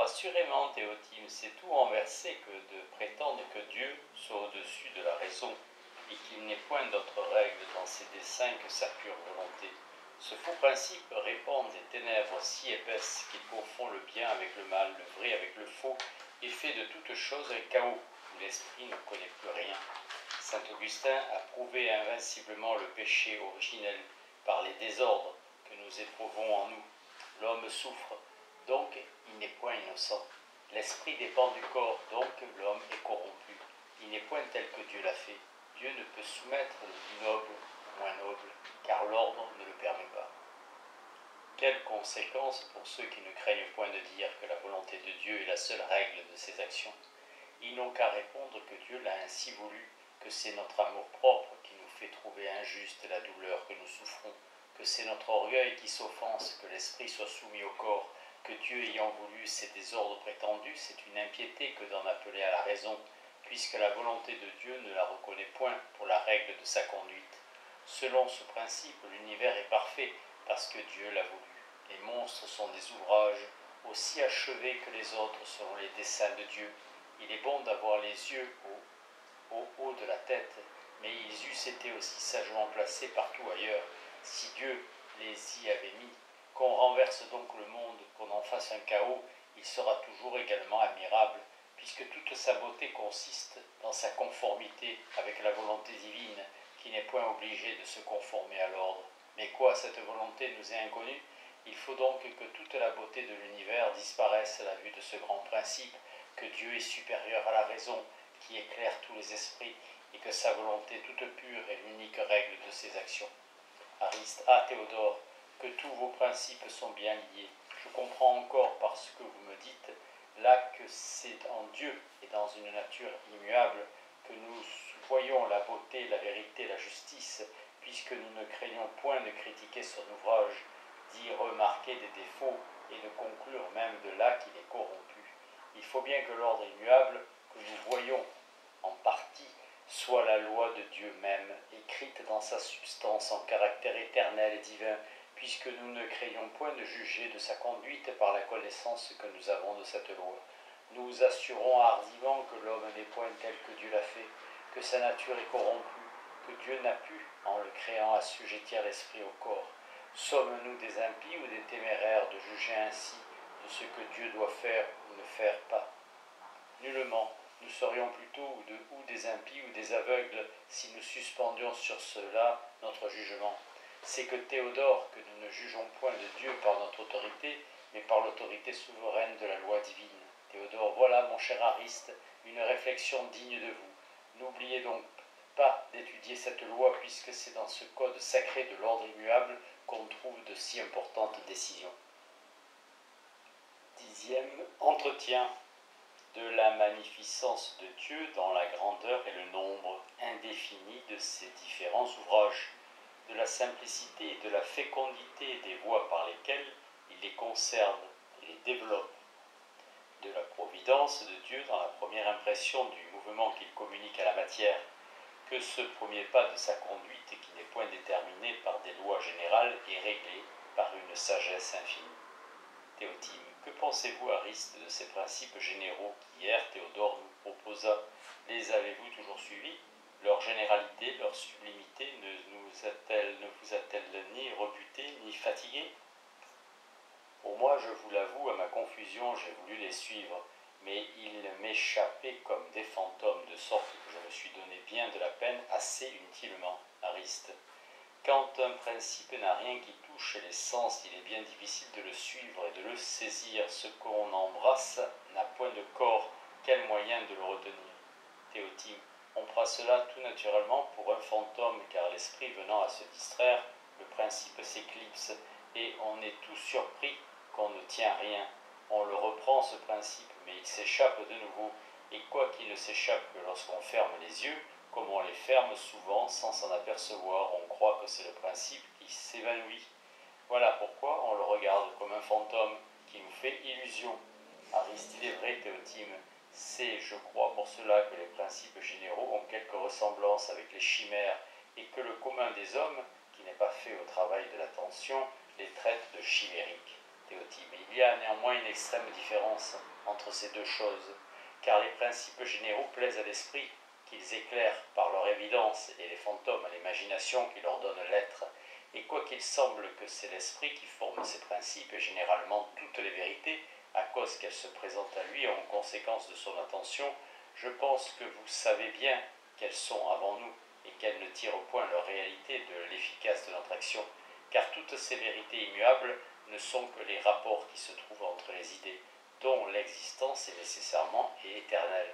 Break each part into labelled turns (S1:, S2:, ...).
S1: assurément, Théotime, c'est tout renverser que de prétendre que Dieu soit au-dessus de la raison et qu'il n'ait point d'autre règle dans ses desseins que sa pure volonté. Ce faux principe répand des ténèbres si épaisses qu'il confond le bien avec le mal, le vrai avec le faux, et fait de toute chose un chaos où l'esprit ne connaît plus rien. Saint Augustin a prouvé invinciblement le péché originel par les désordres que nous éprouvons en nous. L'homme souffre, donc il n'est point innocent. L'esprit dépend du corps, donc l'homme est corrompu. Il n'est point tel que Dieu l'a fait. Dieu ne peut soumettre le plus noble au moins noble, car l'ordre ne le permet pas. Quelles conséquences pour ceux qui ne craignent point de dire que la volonté de Dieu est la seule règle de ses actions? Ils n'ont qu'à répondre que Dieu l'a ainsi voulu, que c'est notre amour-propre qui nous fait trouver injuste la douleur que nous souffrons, que c'est notre orgueil qui s'offense, que l'esprit soit soumis au corps, que Dieu ayant voulu ces désordres prétendus, c'est une impiété que d'en appeler à la raison, puisque la volonté de Dieu ne la reconnaît point pour la règle de sa conduite. Selon ce principe, l'univers est parfait, parce que Dieu l'a voulu. Les monstres sont des ouvrages aussi achevés que les autres selon les desseins de Dieu. Il est bon d'avoir les yeux au haut de la tête, mais ils eussent été aussi sagement placés partout ailleurs, si Dieu les y avait mis. Qu'on renverse donc le monde, qu'on en fasse un chaos, il sera toujours également admirable, puisque toute sa beauté consiste dans sa conformité avec la volonté divine, qui n'est point obligée de se conformer à l'ordre. Mais quoi, cette volonté nous est inconnue? Il faut donc que toute la beauté de l'univers disparaisse à la vue de ce grand principe, que Dieu est supérieur à la raison, qui éclaire tous les esprits, et que sa volonté toute pure est l'unique règle de ses actions. Ariste, Théodore, que tous vos principes sont bien liés. Je comprends encore par ce que vous me dites, là que c'est en Dieu et dans une nature immuable que nous voyons la beauté, la vérité, la justice, puisque nous ne craignons point de critiquer son ouvrage, d'y remarquer des défauts et de conclure même de là qu'il est corrompu. Il faut bien que l'ordre immuable que nous voyons en partie soit la loi de Dieu même, écrite dans sa substance en caractère éternel et divin, puisque nous ne craignons point de juger de sa conduite par la connaissance que nous avons de cette loi. Nous assurons hardiment que l'homme n'est point tel que Dieu l'a fait, que sa nature est corrompue, que Dieu n'a pu, en le créant, assujettir l'esprit au corps. Sommes-nous des impies ou des téméraires de juger ainsi de ce que Dieu doit faire ou ne faire pas? Nullement. Nous serions plutôt ou des impies ou des aveugles si nous suspendions sur cela notre jugement. C'est que Théodore, que nous ne jugeons point de Dieu par notre autorité, mais par l'autorité souveraine de la loi divine. Théodore, voilà, mon cher Ariste, une réflexion digne de vous. N'oubliez donc pas d'étudier cette loi, puisque c'est dans ce code sacré de l'ordre immuable qu'on trouve de si importantes décisions. 10e entretien de la magnificence de Dieu dans la grandeur et le nombre indéfini de ses différents ouvrages, de la simplicité et de la fécondité des voies par lesquelles il les conserve et les développe, de la providence de Dieu dans la première impression du mouvement qu'il communique à la matière, que ce premier pas de sa conduite qui n'est point déterminé par des lois générales est réglé par une sagesse infinie. Théotime, que pensez-vous, Ariste, de ces principes généraux qu'hier Théodore nous proposa? Les avez-vous toujours suivis? Leur généralité, leur sublimité ne vous a-t-elle ni rebuté ni fatigué? Pour moi, je vous l'avoue, à ma confusion, j'ai voulu les suivre, mais ils m'échappaient comme des fantômes, de sorte que je me suis donné bien de la peine assez inutilement. Ariste, quand un principe n'a rien qui touche les sens, il est bien difficile de le suivre et de le saisir. Ce qu'on embrasse n'a point de corps, quel moyen de le retenir? Théotime, on prend cela tout naturellement pour un fantôme, car l'esprit venant à se distraire, le principe s'éclipse, et on est tout surpris qu'on ne tient rien. On le reprend, ce principe, mais il s'échappe de nouveau, et quoi qu'il ne s'échappe que lorsqu'on ferme les yeux, comme on les ferme souvent sans s'en apercevoir, on croit que c'est le principe qui s'évanouit. Voilà pourquoi on le regarde comme un fantôme qui nous fait illusion. Ariste, il est vrai, Théotime, c'est, je crois, pour cela que les principes généraux ont quelque ressemblance avec les chimères, et que le commun des hommes, qui n'est pas fait au travail de l'attention, les traite de chimériques. Théotime. Il y a néanmoins une extrême différence entre ces deux choses, car les principes généraux plaisent à l'esprit, qu'ils éclairent par leur évidence, et les fantômes à l'imagination qui leur donne l'être. Et quoiqu'il semble que c'est l'esprit qui forme ces principes et généralement toutes les vérités, à cause qu'elles se présentent à lui en conséquence de son attention, je pense que vous savez bien qu'elles sont avant nous et qu'elles ne tirent point leur réalité de l'efficace de notre action, car toutes ces vérités immuables ne sont que les rapports qui se trouvent entre les idées, dont l'existence est nécessairement et éternelle.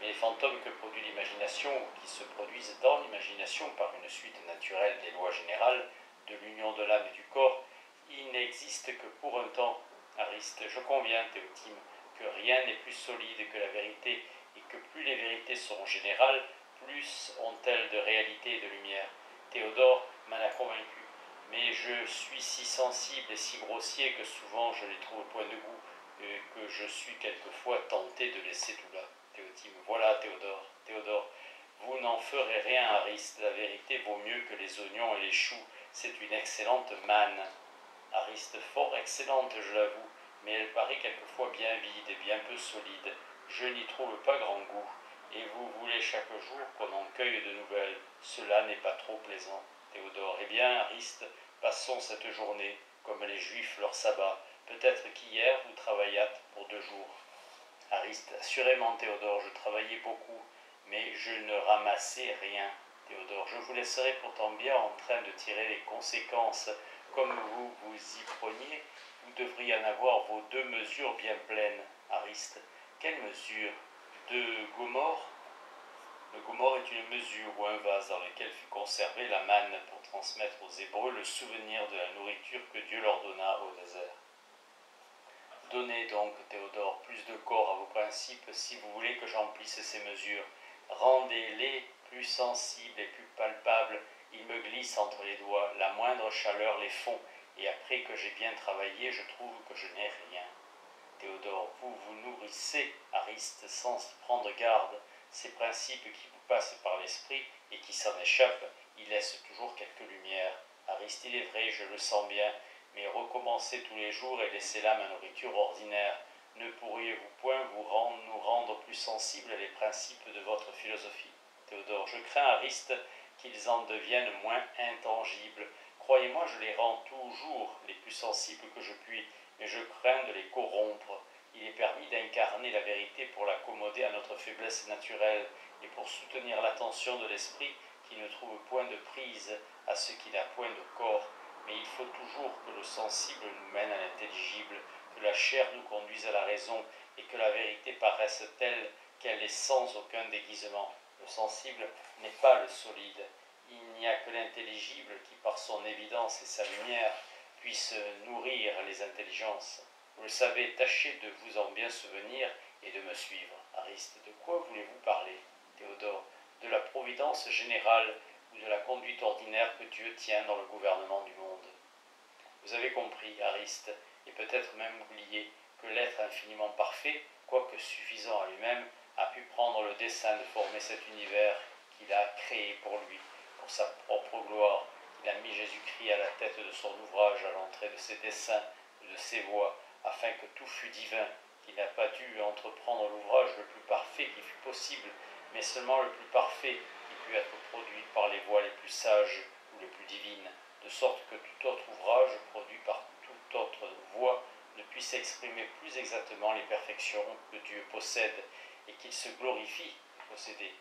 S1: Mais les fantômes que produit l'imagination, ou qui se produisent dans l'imagination par une suite naturelle des lois générales de l'union de l'âme et du corps, ils n'existent que pour un temps. Ariste, je conviens, Théotime, que rien n'est plus solide que la vérité, et que plus les vérités sont générales, plus ont-elles de réalité et de lumière. Théodore m'en a convaincu, mais je suis si sensible et si grossier que souvent je les trouve point de goût, et que je suis quelquefois tenté de laisser tout là. Théotime, voilà Théodore, vous n'en ferez rien, Ariste, la vérité vaut mieux que les oignons et les choux, c'est une excellente manne. Ariste, fort excellente, je l'avoue, mais elle paraît quelquefois bien vide et bien peu solide, je n'y trouve pas grand goût, et vous voulez chaque jour qu'on en cueille de nouvelles, cela n'est pas trop plaisant. Théodore, eh bien, Ariste, passons cette journée, comme les Juifs leur sabbat, peut-être qu'hier vous travaillâtes pour 2 jours. Ariste, assurément, Théodore, je travaillais beaucoup, mais je ne ramassais rien. Théodore, je vous laisserai pourtant bien en train de tirer les conséquences. Comme vous vous y preniez, vous devriez en avoir vos 2 mesures bien pleines. Ariste, quelle mesure? 2 gomorres? Le gomorre est une mesure ou un vase dans lequel fut conservée la manne pour transmettre aux Hébreux le souvenir de la nourriture que Dieu leur donna au désert. Donnez donc, Théodore, plus de corps à vos principes si vous voulez que j'emplisse ces mesures. Rendez-les plus sensibles et plus palpables. Ils me glissent entre les doigts, la moindre chaleur les fond, et après que j'ai bien travaillé, je trouve que je n'ai rien. Théodore, vous vous nourrissez, Ariste, sans prendre garde. Ces principes qui vous passent par l'esprit et qui s'en échappent, ils laissent toujours quelque lumière. Ariste, il est vrai, je le sens bien, mais recommencez tous les jours et laissez là ma nourriture ordinaire. Ne pourriez-vous point nous rendre plus sensibles les principes de votre philosophie? Théodore, je crains, Ariste, qu'ils en deviennent moins intangibles. Croyez-moi, je les rends toujours les plus sensibles que je puis, mais je crains de les corrompre. Il est permis d'incarner la vérité pour l'accommoder à notre faiblesse naturelle et pour soutenir l'attention de l'esprit qui ne trouve point de prise à ce qui n'a point de corps. Mais il faut toujours que le sensible nous mène à l'intelligible, que la chair nous conduise à la raison et que la vérité paraisse telle qu'elle est sans aucun déguisement. Le sensible n'est pas le solide. Il n'y a que l'intelligible qui, par son évidence et sa lumière, puisse nourrir les intelligences. Vous le savez, tâchez de vous en bien souvenir et de me suivre. Ariste, de quoi voulez-vous parler? Théodore, de la providence générale ou de la conduite ordinaire que Dieu tient dans le gouvernement du monde. Vous avez compris, Ariste, et peut-être même oublié, que l'être infiniment parfait, quoique suffisant à lui-même, a pu prendre le dessein de former cet univers qu'il a créé pour lui, pour sa propre gloire. Il a mis Jésus-Christ à la tête de son ouvrage à l'entrée de ses desseins, de ses voies, afin que tout fût divin, qu'il n'a pas dû entreprendre l'ouvrage le plus parfait qui fût possible, mais seulement le plus parfait qui put être produit par les voies les plus sages ou les plus divines, de sorte que tout autre ouvrage produit par toute autre voie ne puisse exprimer plus exactement les perfections que Dieu possède et qu'il se glorifie de posséder.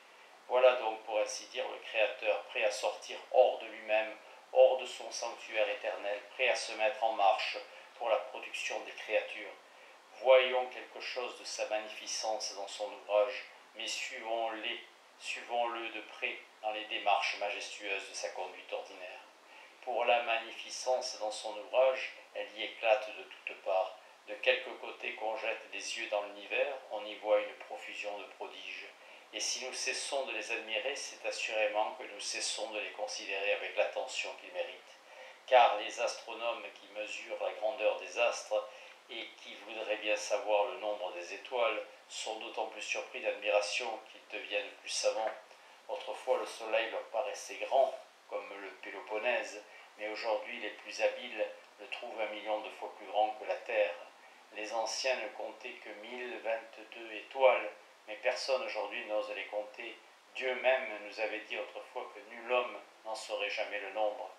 S1: Voilà donc, pour ainsi dire, le Créateur, prêt à sortir hors de lui-même, hors de son sanctuaire éternel, prêt à se mettre en marche pour la production des créatures. Voyons quelque chose de sa magnificence dans son ouvrage, mais suivons-le de près dans les démarches majestueuses de sa conduite ordinaire. Pour la magnificence dans son ouvrage, elle y éclate de toutes parts. De quelque côté qu'on jette les yeux dans l'univers, on y voit une profusion de prodiges. Et si nous cessons de les admirer, c'est assurément que nous cessons de les considérer avec l'attention qu'ils méritent. Car les astronomes qui mesurent la grandeur des astres et qui voudraient bien savoir le nombre des étoiles sont d'autant plus surpris d'admiration qu'ils deviennent plus savants. Autrefois le soleil leur paraissait grand, comme le Péloponnèse, mais aujourd'hui les plus habiles le trouvent 1 million de fois plus grand que la Terre. Les anciens ne comptaient que 1022 étoiles, mais personne aujourd'hui n'ose les compter. Dieu même nous avait dit autrefois que nul homme n'en saurait jamais le nombre.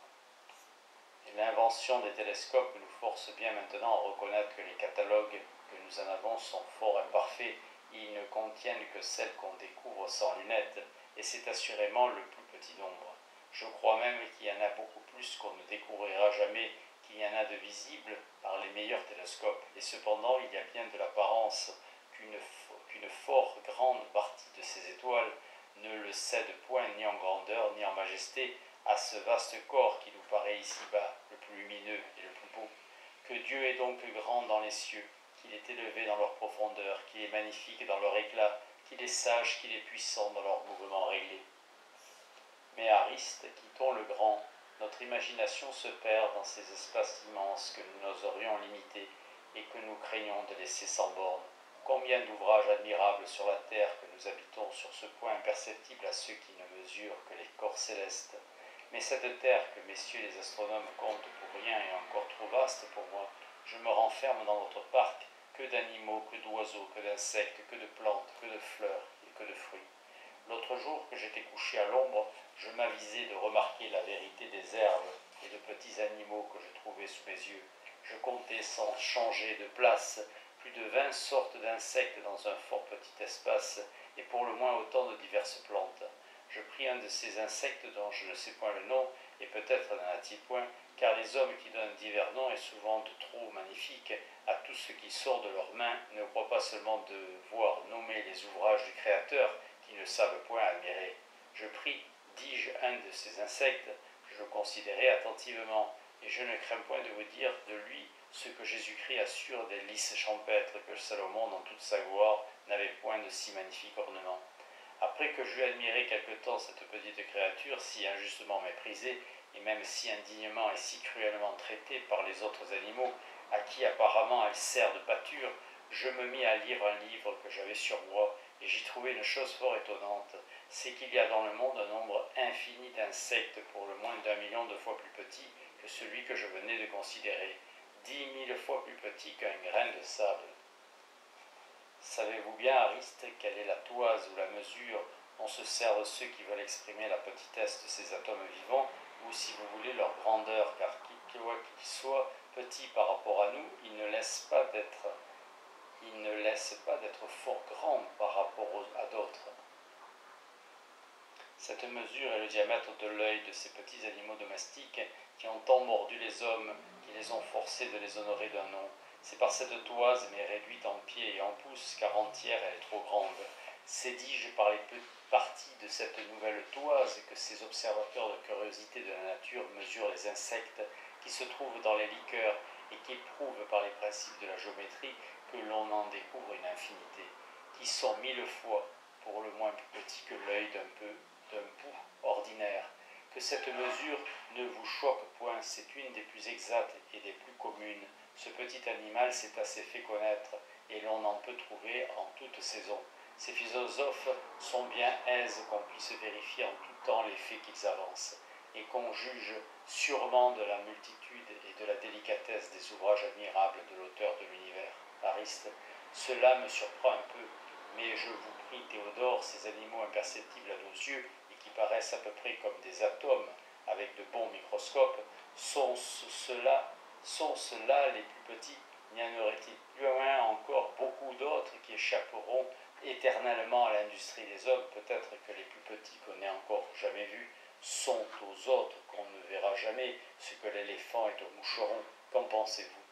S1: L'invention des télescopes nous force bien maintenant à reconnaître que les catalogues que nous en avons sont fort imparfaits. Ils ne contiennent que celles qu'on découvre sans lunettes, et c'est assurément le plus petit nombre. Je crois même qu'il y en a beaucoup plus qu'on ne découvrira jamais, qu'il y en a de visibles par les meilleurs télescopes. Et cependant, il y a bien de l'apparence qu'une fort grande partie de ces étoiles ne le cède point ni en grandeur ni en majesté à ce vaste corps qui nous paraît ici-bas le plus lumineux et le plus beau. Que Dieu est donc grand dans les cieux, qu'il est élevé dans leur profondeur, qu'il est magnifique dans leur éclat, qu'il est sage, qu'il est puissant dans leurs mouvements réglés. Mais Ariste, quittons le grand, notre imagination se perd dans ces espaces immenses que nous n'oserions limiter et que nous craignons de laisser sans borne. Combien d'ouvrages admirables sur la terre que nous habitons sur ce point imperceptible à ceux qui ne mesurent que les corps célestes. Mais cette terre que messieurs les astronomes comptent pour rien et encore trop vaste pour moi, je me renferme dans votre parc, que d'animaux, que d'oiseaux, que d'insectes, que de plantes, que de fleurs et que de fruits. L'autre jour que j'étais couché à l'ombre, je m'avisai de remarquer la vérité des herbes et de petits animaux que je trouvais sous mes yeux. Je comptais sans changer de place plus de 20 sortes d'insectes dans un fort petit espace et pour le moins autant de diverses plantes. Je pris un de ces insectes dont je ne sais point le nom, et peut-être n'en a-t-il point, car les hommes qui donnent divers noms et souvent de trop magnifiques à tout ce qui sort de leurs mains ne croient pas seulement devoir nommer les ouvrages du Créateur qui ne savent point admirer. Je pris, dis-je, un de ces insectes, je le considérai attentivement, et je ne crains point de vous dire de lui ce que Jésus-Christ assure des lys champêtres que Salomon, dans toute sa gloire, n'avait point de si magnifiques ornements. Après que j'eus admiré quelque temps cette petite créature, si injustement méprisée, et même si indignement et si cruellement traitée par les autres animaux, à qui apparemment elle sert de pâture, je me mis à lire un livre que j'avais sur moi, et j'y trouvai une chose fort étonnante, c'est qu'il y a dans le monde un nombre infini d'insectes pour le moins d'1 million de fois plus petits que celui que je venais de considérer, 10 000 fois plus petit qu'un grain de sable. Savez-vous bien, Ariste, quelle est la toise ou la mesure dont se servent ceux qui veulent exprimer la petitesse de ces atomes vivants, ou si vous voulez leur grandeur, car qu'ils soient petits par rapport à nous, ils ne laissent pas d'être fort grands par rapport à d'autres. Cette mesure est le diamètre de l'œil de ces petits animaux domestiques qui ont tant mordu les hommes, qui les ont forcés de les honorer d'un nom. C'est par cette toise, mais réduite en pieds et en pouces, car entière elle est trop grande. C'est, dis-je, par les parties de cette nouvelle toise que ces observateurs de curiosité de la nature mesurent les insectes qui se trouvent dans les liqueurs et qui prouvent par les principes de la géométrie que l'on en découvre une infinité, qui sont 1000 fois, pour le moins plus petits que l'œil d'un pouls ordinaire. Que cette mesure ne vous choque point, c'est une des plus exactes et des plus communes. Ce petit animal s'est assez fait connaître, et l'on en peut trouver en toute saison. Ces philosophes sont bien aises qu'on puisse vérifier en tout temps les faits qu'ils avancent, et qu'on juge sûrement de la multitude et de la délicatesse des ouvrages admirables de l'auteur de l'univers, Ariste. Cela me surprend un peu, mais je vous prie, Théodore, ces animaux imperceptibles à nos yeux, et qui paraissent à peu près comme des atomes avec de bons microscopes, sont ceux-là les plus petits? N'y en aurait-il plus loin encore beaucoup d'autres qui échapperont éternellement à l'industrie des hommes? Peut-être que les plus petits qu'on n'ait encore jamais vus sont aux autres qu'on ne verra jamais, ce que l'éléphant est au moucheron. Qu'en pensez-vous?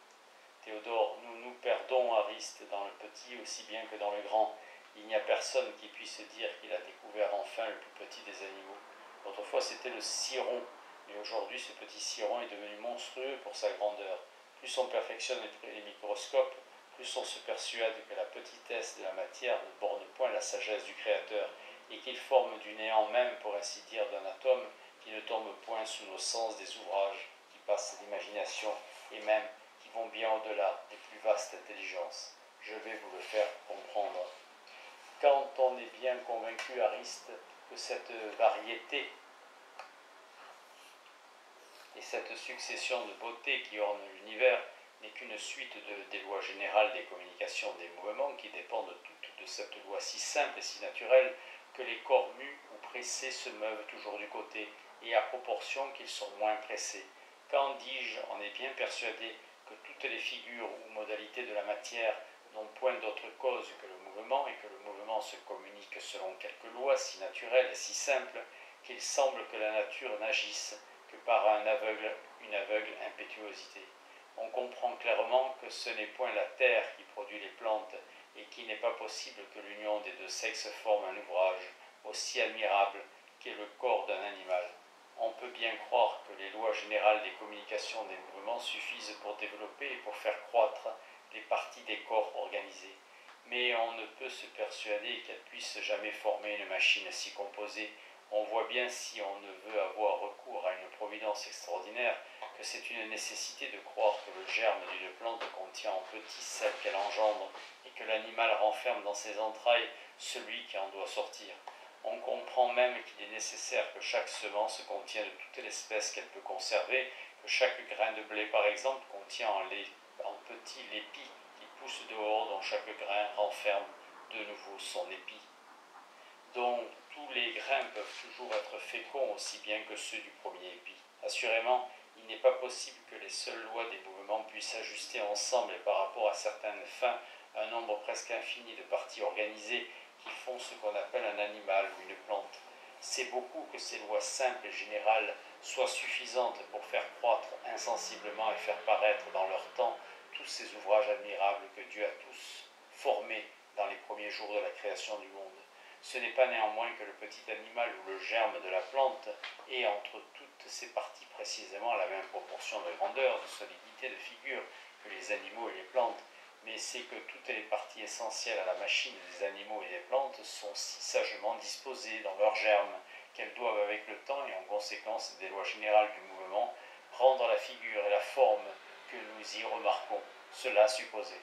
S1: Théodore, nous nous perdons, Ariste, dans le petit aussi bien que dans le grand. Il n'y a personne qui puisse dire qu'il a découvert enfin le plus petit des animaux. Autrefois c'était le ciron, mais aujourd'hui ce petit ciron est devenu monstrueux pour sa grandeur. Plus on perfectionne les microscopes, plus on se persuade que la petitesse de la matière ne borne point la sagesse du Créateur, et qu'il forme du néant même, pour ainsi dire, d'un atome qui ne tombe point sous nos sens des ouvrages qui passent l'imagination et même qui vont bien au-delà des plus vastes intelligences. Je vais vous le faire comprendre. Quand on est bien convaincu, Ariste, que cette variété Et cette succession de beautés qui orne l'univers n'est qu'une suite des lois générales des communications des mouvements qui dépendent toutes de cette loi si simple et si naturelle que les corps mus ou pressés se meuvent toujours du côté et à proportion qu'ils sont moins pressés. Quand dis-je, on est bien persuadé que toutes les figures ou modalités de la matière n'ont point d'autre cause que le mouvement et que le mouvement se communique selon quelques lois si naturelles et si simples qu'il semble que la nature n'agisse que par une aveugle impétuosité. On comprend clairement que ce n'est point la terre qui produit les plantes et qu'il n'est pas possible que l'union des deux sexes forme un ouvrage aussi admirable qu'est le corps d'un animal. On peut bien croire que les lois générales des communications des mouvements suffisent pour développer et pour faire croître les parties des corps organisés, mais on ne peut se persuader qu'elles puissent jamais former une machine si composée. On voit bien, si on ne veut avoir recours à une providence extraordinaire, que c'est une nécessité de croire que le germe d'une plante contient en petit celle qu'elle engendre et que l'animal renferme dans ses entrailles celui qui en doit sortir. On comprend même qu'il est nécessaire que chaque semence contienne toute l'espèce qu'elle peut conserver, que chaque grain de blé par exemple contient en petit l'épi qui pousse dehors, dont chaque grain renferme de nouveau son épi. Donc tous les grains peuvent toujours être féconds aussi bien que ceux du premier épi. Assurément, il n'est pas possible que les seules lois des mouvements puissent ajuster ensemble et par rapport à certaines fins un nombre presque infini de parties organisées qui font ce qu'on appelle un animal ou une plante. C'est beaucoup que ces lois simples et générales soient suffisantes pour faire croître insensiblement et faire paraître dans leur temps tous ces ouvrages admirables que Dieu a tous formés dans les premiers jours de la création du monde. Ce n'est pas néanmoins que le petit animal ou le germe de la plante ait entre toutes ses parties précisément la même proportion de grandeur, de solidité, de figure que les animaux et les plantes, mais c'est que toutes les parties essentielles à la machine des animaux et des plantes sont si sagement disposées dans leurs germes qu'elles doivent avec le temps et en conséquence des lois générales du mouvement prendre la figure et la forme que nous y remarquons. Cela supposé.